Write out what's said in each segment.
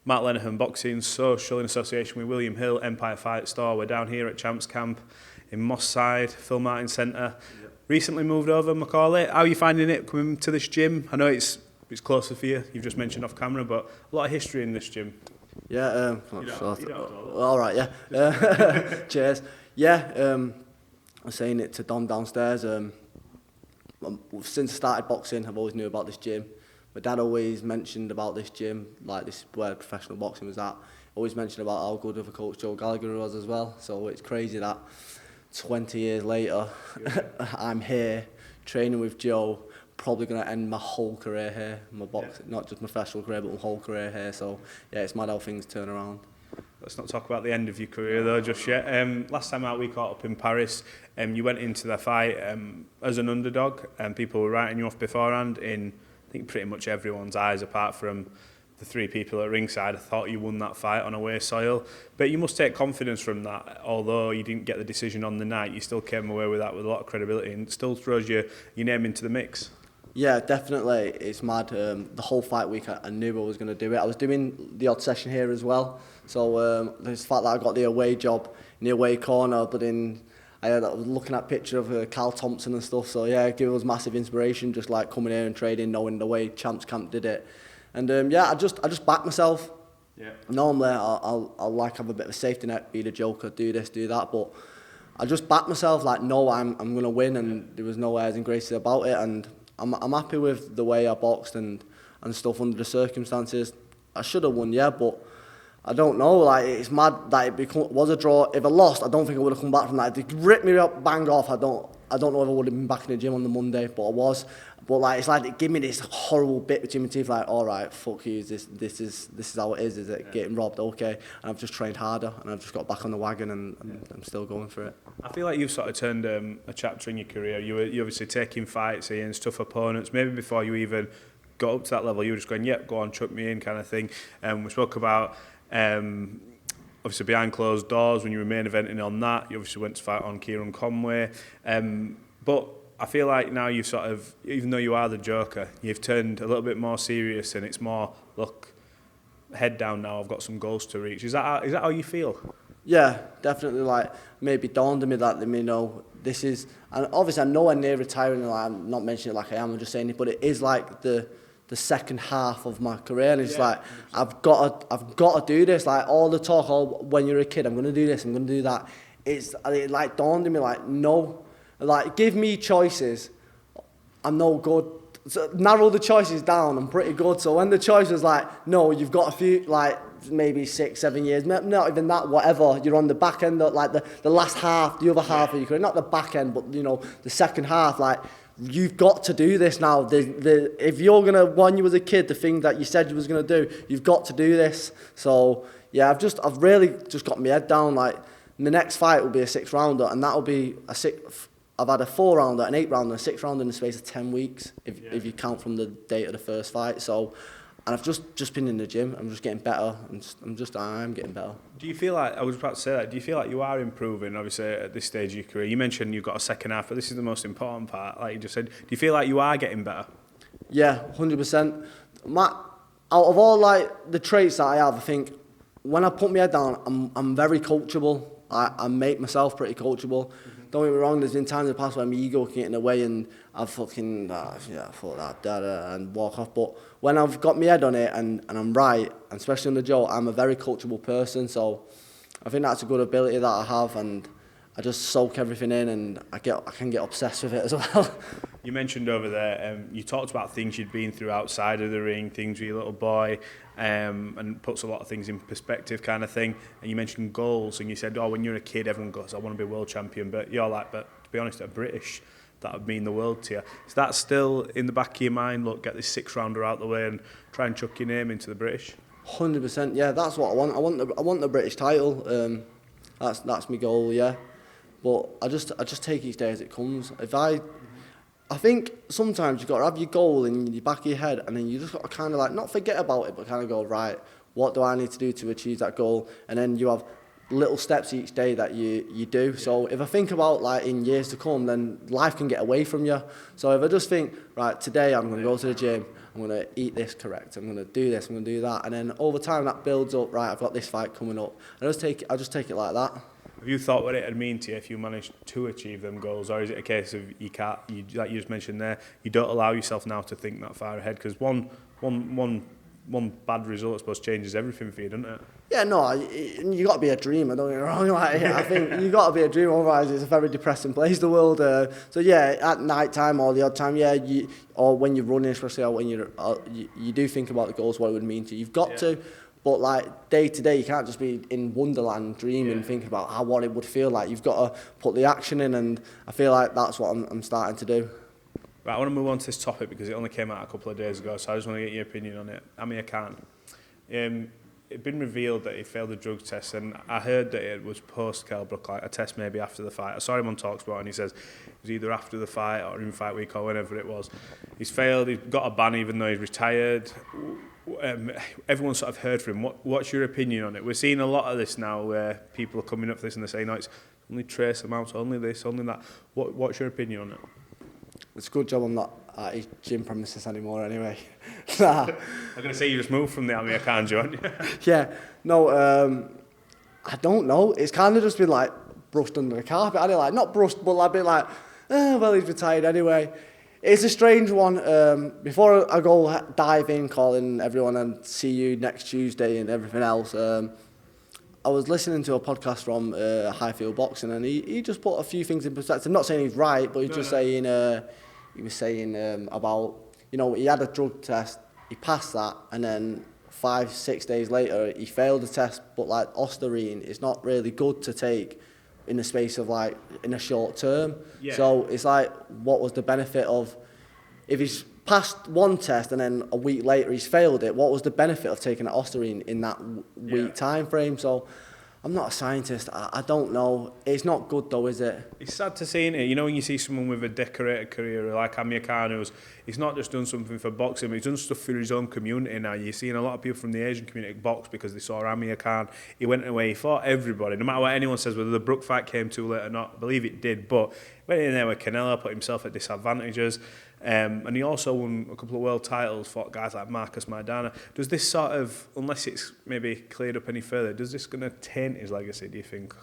Matt Lenihan Boxing Social in association with William Hill, Empire Fight Store. We're down here at Champs Camp in Moss Side, Phil Martin Centre. Yep. Recently moved over, Macaulay. How are you finding it coming to this gym? I know it's closer for you, you've just mentioned off camera, but a lot of history in this gym. Yeah, all right, yeah. Cheers. Yeah, I was saying it to Don downstairs. Since I started boxing, I've always knew about this gym. My dad always mentioned about this gym, like this is where professional boxing was at. Always mentioned about how good of a coach Joe Gallagher was as well. So it's crazy that 20 years later, I'm here training with Joe. Probably going to end my whole career here, not just my professional career, but my whole career here. So yeah, it's mad how things turn around. Let's not talk about the end of your career though just yet. Last time out we caught up in Paris. You went into the fight as an underdog, and people were writing you off beforehand in, I think, pretty much everyone's eyes, apart from the three people at ringside. I thought you won that fight on away soil, but you must take confidence from that. Although you didn't get the decision on the night, you still came away with that with a lot of credibility, and still throws your name into the mix. Yeah, definitely. It's mad. The whole fight week, I knew I was going to do it. I was doing the odd session here as well. So the fact that I got the away job in the away corner, but I was looking at picture of Carl Thompson and stuff. So yeah, it gave us massive inspiration, just like coming here and trading, knowing the way Champs Camp did it. And yeah, I just backed myself. Yeah. Normally, I'll like have a bit of a safety net, be the joker, do this, do that, but I just backed myself. Like, no, I'm going to win, and there was no airs and graces about it. And I'm happy with the way I boxed and stuff under the circumstances. I should have won, yeah, but I don't know. Like, it's mad that it was a draw. If I lost, I don't think I would have come back from that. They ripped me up, bang off. I don't know if I would have been back in the gym on the Monday, but I was. But like, it's like it gave me this horrible bit between my teeth. Like, all right, fuck you. This is how it is. Is it getting robbed? Okay. And I've just trained harder, and I've just got back on the wagon, and I'm still going for it. I feel like you've sort of turned a chapter in your career. You're obviously taking fights against tough opponents. Maybe before you even got up to that level, you were just going, yep, go on, chuck me in, kind of thing. We spoke about obviously behind closed doors when you were main eventing on that. You obviously went to fight on Kieran Conway, but I feel like now you've sort of, even though you are the joker, you've turned a little bit more serious, and it's more, look, head down now, I've got some goals to reach. Is that how you feel? Yeah, definitely. Like, maybe dawned on me that, you know, this is, and obviously I'm nowhere near retiring. Like, I'm not mentioning it like I am, I'm just saying it, but it is like the second half of my career, and it's like I've got to do this. Like, all the talk, when you're a kid, I'm going to do this, I'm going to do that. It like dawned on me, like, no. Like, give me choices, I'm no good. So narrow the choices down, I'm pretty good. So when the choice was like, no, you've got a few, like, maybe 6-7 years, not even that, whatever, you're on the back end, like the last half, the other half of your career, not the back end, but, you know, the second half, like, you've got to do this now. If you're going to, when you was a kid, the thing that you said you was going to do, you've got to do this. So, yeah, I've really just got my head down. Like, the next fight will be a 6 rounder, and that'll be I've had a 4 rounder, an 8 rounder, and a 6 rounder in the space of 10 weeks, if you count from the date of the first fight. So, and I've just been in the gym. I'm just getting better. I'm getting better. Do you feel like, I was about to say that, do you feel like you are improving, obviously, at this stage of your career? You mentioned you've got a second half, but this is the most important part, like you just said. Do you feel like you are getting better? Yeah, 100%. Out of all, like, the traits that I have, I think when I put my head down, I'm very coachable. I make myself pretty coachable. Mm-hmm. Don't get me wrong, there's been times in the past where my ego can get in the way and I've fucking, fuck that, and walk off. But when I've got my head on it and I'm right, and especially on the jaw, I'm a very coachable person. So I think that's a good ability that I have, and I just soak everything in, and I can get obsessed with it as well. You mentioned over there, you talked about things you'd been through outside of the ring, things with your little boy, and puts a lot of things in perspective, kind of thing. And you mentioned goals, and you said, when you're a kid, everyone goes, I want to be world champion. But you're like, but to be honest, at British, that would mean the world to you. Is that still in the back of your mind? Look, get this 6 rounder out the way and try and chuck your name into the British. 100%, yeah, that's what I want. I want the British title. That's my goal, yeah. But I just take each day as it comes. I think sometimes you've got to have your goal in the back of your head, and then you just got to kind of like, not forget about it, but kind of go, right, what do I need to do to achieve that goal? And then you have little steps each day that you do. So if I think about, like, in years to come, then life can get away from you. So if I just think, right, today I'm going to go to the gym, I'm going to eat this correct, I'm going to do this, I'm going to do that. And then over time that builds up, right, I've got this fight coming up. I just take it like that. Have you thought what it'd mean to you if you managed to achieve them goals, or is it a case of you can't, like you just mentioned there, you don't allow yourself now to think that far ahead? Because one bad result, I suppose, changes everything for you, doesn't it? Yeah, no, you got to be a dreamer, don't get me wrong. Like, I think you got to be a dreamer, otherwise it's a very depressing place, the world. So yeah, at night time or the odd time, yeah, or when you're running, especially, or when you do think about the goals, what it would mean to you. You've got to. But like day to day, you can't just be in Wonderland dreaming, thinking about what it would feel like. You've got to put the action in, and I feel like that's what I'm starting to do. Right, I want to move on to this topic because it only came out a couple of days ago, so I just want to get your opinion on it. Amir Khan. It'd been revealed that he failed a drug test, and I heard that it was post-Kell Brook, like a test maybe after the fight. I saw him on TalkSport and he says it was either after the fight or in fight week or whenever it was. He's failed, he's got a ban even though he's retired. Everyone sort of heard from him. What's your opinion on it? We're seeing a lot of this now where people are coming up for this and they're saying, no, it's only trace amounts, only this, only that. What's your opinion on it? It's a good job I'm not at his gym premises anymore anyway. I'm going to say you just moved from the Amir Khan, John. Yeah, no, I don't know. It's kind of just been like brushed under the carpet. I didn't like, not brushed, but I've been like, well, he's retired anyway. It's a strange one. Before I go diving, calling everyone and see you next Tuesday and everything else, I was listening to a podcast from Highfield Boxing, and he just put a few things in perspective. I'm not saying he's right, but he's saying he was saying about, he had a drug test, he passed that, and then 5-6 days later he failed the test. But like Ostarine, it's not really good to take in the space of like in a short term. Yeah. So it's like, what was the benefit of, if he's passed one test and then a week later he's failed it, what was the benefit of taking an Ostarine in that week time frame? So I'm not a scientist, I don't know. It's not good though, is it? It's sad to see, isn't it? When you see someone with a decorated career like Amir Khan, he's not just done something for boxing, but he's done stuff for his own community now. You're seeing a lot of people from the Asian community box because they saw Amir Khan. He went away, he fought everybody. No matter what anyone says, whether the Brook fight came too late or not, I believe it did, but went in there with Canelo, put himself at disadvantages. And he also won a couple of world titles, fought guys like Marcus Maidana. Does this sort of, unless it's maybe cleared up any further, does this going to taint his legacy, do you think?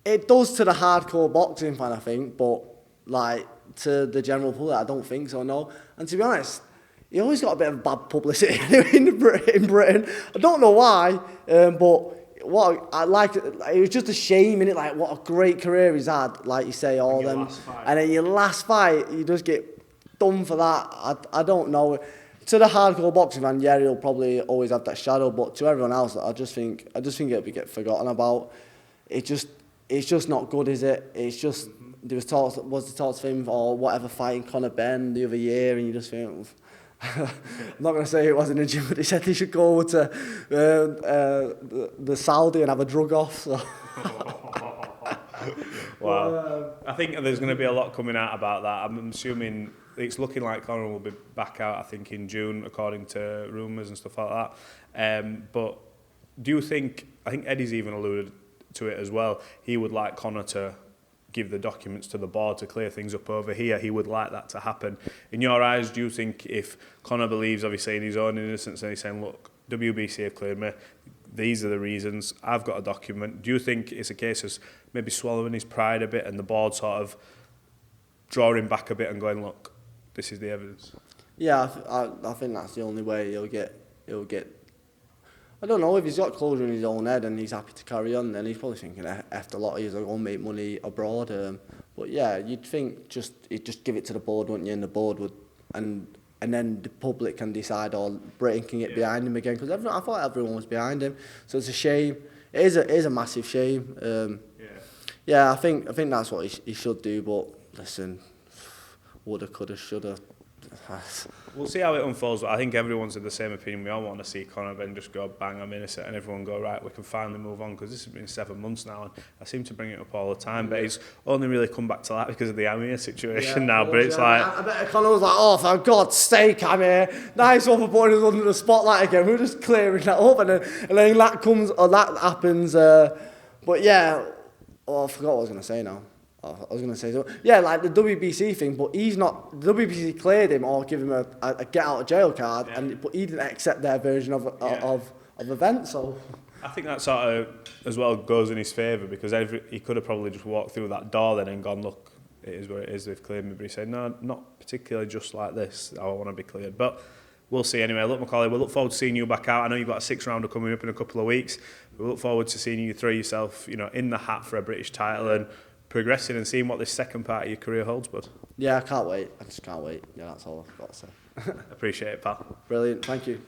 It does to the hardcore boxing fan, I think, but like to the general public, I don't think so, no. And to be honest, he always got a bit of bad publicity in Britain. I don't know why, but what I like, it was just a shame, innit? Like, what a great career he's had, like you say, all them. And then your last fight, you just get done for that. I don't know. To the hardcore boxing fan, yeah, he'll probably always have that shadow, but to everyone else, I just think it'll be get forgotten about. It's just not good, is it? It's just, there was talks of him or whatever fighting Conor Benn the other year, and you just think, I'm not going to say it was in the gym, but they said they should go to the Saudi and have a drug off. So. Wow. I think there's going to be a lot coming out about that. I'm assuming it's looking like Conor will be back out, I think, in June, according to rumours and stuff like that. But do you think, I think Eddie's even alluded to it as well, he would like Conor to give the documents to the board to clear things up over here. He would like that to happen. In your eyes, do you think if Conor believes, obviously, in his own innocence, and he's saying, look, WBC have cleared me, these are the reasons, I've got a document, do you think it's a case of maybe swallowing his pride a bit and the board sort of drawing back a bit and going, look, this is the evidence? Yeah, I think that's the only way he'll get. I don't know, if he's got closure in his own head and he's happy to carry on, then he's probably thinking after a lot of years I'll go and make money abroad. But yeah, you'd think he'd just give it to the board, wouldn't you? And the board would, and then the public can decide, or Britain can get behind him again, because I thought everyone was behind him. So it's a shame. It is a massive shame. Yeah, I think that's what he should do. But listen, woulda, coulda, shoulda. We'll see how it unfolds, but I think everyone's in the same opinion. We all want to see Conor Ben just go bang, I'm innocent, and everyone go, right, we can finally move on, because this has been 7 months now, and I seem to bring it up all the time, but it's only really come back to that because of the Amir situation now. But it's like, I bet Conor was like, oh, for God's sake, Amir, nice one for putting us under the spotlight again. We're just clearing that up, and then that comes, or that happens. But yeah, I forgot what I was going to say now. I was going to say, yeah, like the WBC thing, but he's not. The WBC cleared him or give him a get out of jail card, but he didn't accept their version of events. So I think that sort of as well goes in his favour, because he could have probably just walked through that door then and gone, look, it is what it is. They've cleared me, but he said, no, not particularly just like this. I want to be cleared, but. We'll see anyway. Look, Macaulay, we'll look forward to seeing you back out. I know you've got a 6th rounder coming up in a couple of weeks. We'll look forward to seeing you throw yourself, in the hat for a British title and progressing and seeing what this second part of your career holds, bud. Yeah, I can't wait. I just can't wait. Yeah, that's all I've got to say. Appreciate it, pal. Brilliant. Thank you.